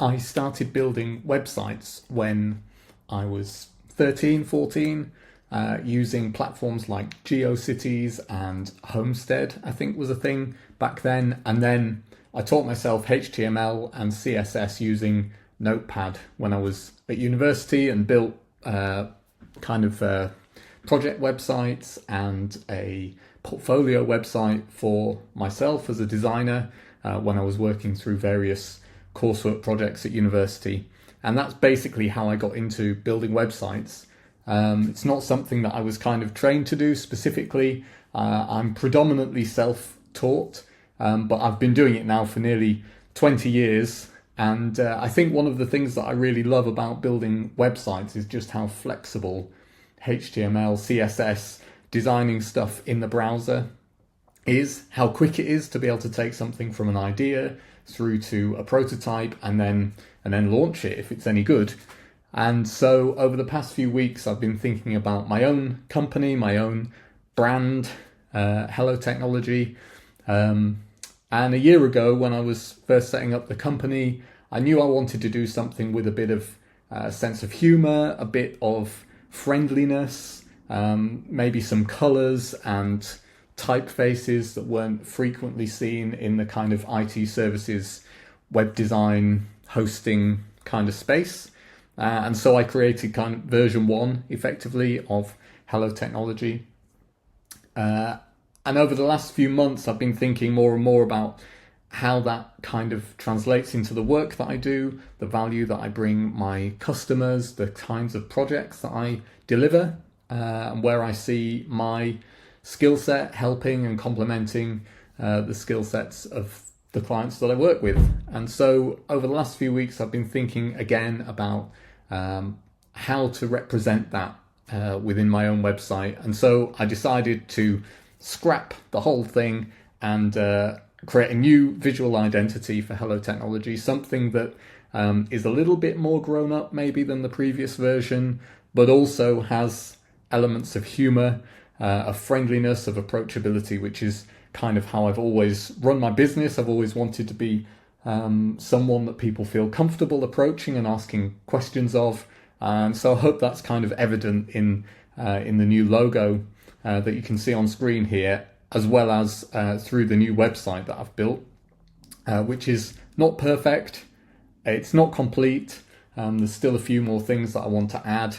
I started building websites when I was 13, 14, using platforms like GeoCities and Homestead, I think was a thing back then. And then I taught myself HTML and CSS using Notepad when I was at university and built project websites and a portfolio website for myself as a designer when I was working through various coursework projects at university. And that's basically how I got into building websites. It's not something that I was kind of trained to do specifically. I'm predominantly self-taught, but I've been doing it now for nearly 20 years. And I think one of the things that I really love about building websites is just how flexible HTML, CSS, designing stuff in the browser is, how quick it is to be able to take something from an idea through to a prototype and then launch it if it's any good. And so over the past few weeks, I've been thinking about my own company, my own brand, Hello Technology. And a year ago, when I was first setting up the company, I knew I wanted to do something with a bit of sense of humor, a bit of friendliness, maybe some colors and typefaces that weren't frequently seen in the kind of IT services, web design, hosting kind of space. And so I created kind of version 1, effectively, of Hello Technology. And over the last few months, I've been thinking more and more about how that kind of translates into the work that I do, the value that I bring my customers, the kinds of projects that I deliver, and where I see my skill set helping and complementing the skill sets of the clients that I work with. And so over the last few weeks, I've been thinking again about how to represent that within my own website. And so I decided to scrap the whole thing and create a new visual identity for Hello Technology, something that is a little bit more grown up maybe than the previous version, but also has elements of humor, of friendliness, of approachability, which is kind of how I've always run my business. I've always wanted to be someone that people feel comfortable approaching and asking questions of. And so I hope that's kind of evident in the new logo that you can see on screen here, as well as through the new website that I've built, which is not perfect. It's not complete. There's still a few more things that I want to add.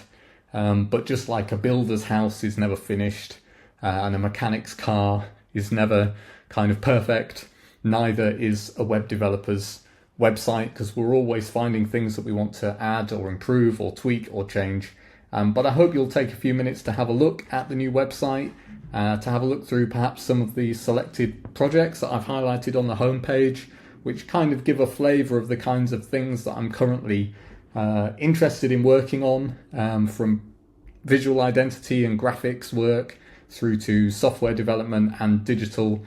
But just like a builder's house is never finished and a mechanic's car is never kind of perfect, neither is a web developer's website, because we're always finding things that we want to add or improve or tweak or change. But I hope you'll take a few minutes to have a look at the new website, to have a look through perhaps some of the selected projects that I've highlighted on the homepage, which kind of give a flavour of the kinds of things that I'm currently interested in working on, from visual identity and graphics work through to software development and digital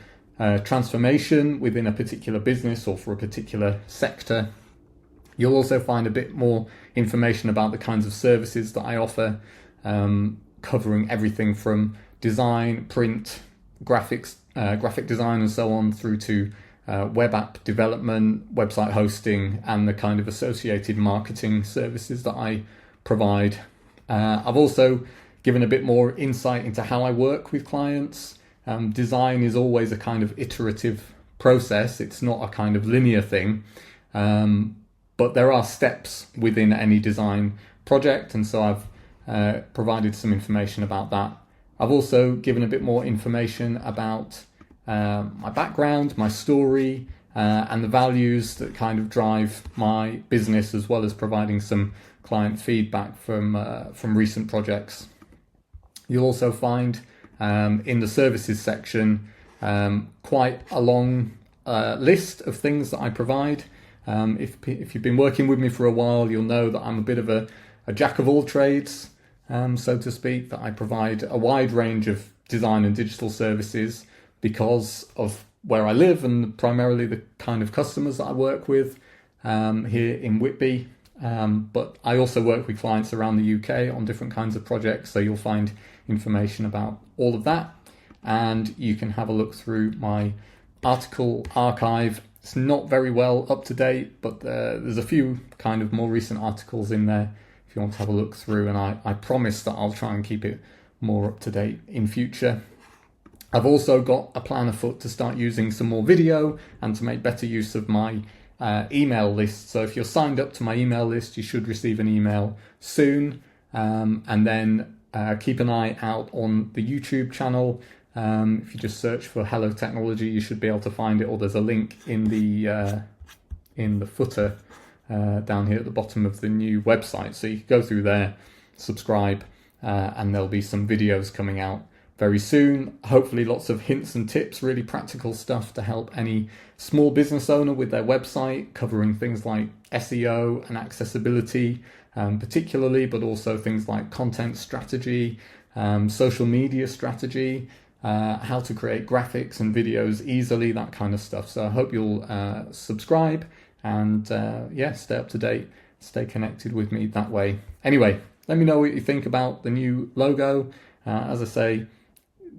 transformation within a particular business or for a particular sector. You'll also find a bit more information about the kinds of services that I offer, covering everything from design, print, graphics, graphic design and so on, through to web app development, website hosting, and the kind of associated marketing services that I provide. I've also given a bit more insight into how I work with clients. Design is always a kind of iterative process. It's not a kind of linear thing, but there are steps within any design project, and so I've provided some information about that. I've also given a bit more information about my background, my story, and the values that kind of drive my business, as well as providing some client feedback from recent projects. You'll also find in the services section quite a long list of things that I provide. If you've been working with me for a while, you'll know that I'm a bit of a jack of all trades, so to speak, that I provide a wide range of design and digital services because of where I live and primarily the kind of customers that I work with here in Whitby. But I also work with clients around the UK on different kinds of projects, so you'll find information about all of that. And you can have a look through my article archive It's not very well up to date, but there's a few kind of more recent articles in there if you want to have a look through, and I promise that I'll try and keep it more up to date in future. I've also got a plan afoot to start using some more video and to make better use of my email list. So if you're signed up to my email list, you should receive an email soon. And then keep an eye out on the YouTube channel. If you just search for Hello Technology, you should be able to find it, or there's a link in the footer down here at the bottom of the new website. So you can go through there, subscribe, and there'll be some videos coming out very soon. Hopefully lots of hints and tips, really practical stuff to help any small business owner with their website, covering things like SEO and accessibility particularly, but also things like content strategy, social media strategy, how to create graphics and videos easily, that kind of stuff. So I hope you'll subscribe and stay up to date, stay connected with me that way. Anyway, let me know what you think about the new logo. As I say,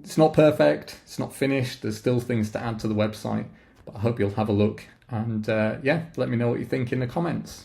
it's not perfect, it's not finished, there's still things to add to the website, but I hope you'll have a look and let me know what you think in the comments.